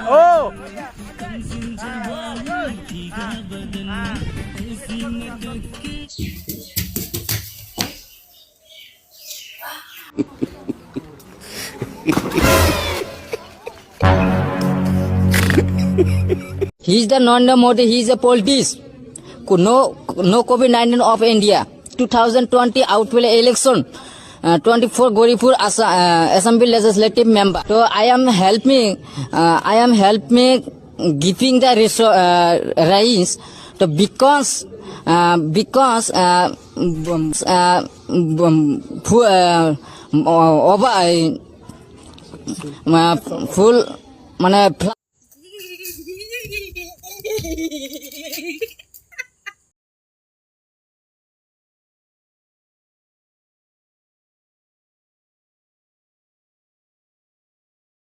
Oh. He is the Narendra Modi. He is a politician. No COVID-19 of India. 2020 outwell election. 24 Goripur Assembly Legislative Member. So I am helping giving the rise. So because full মানে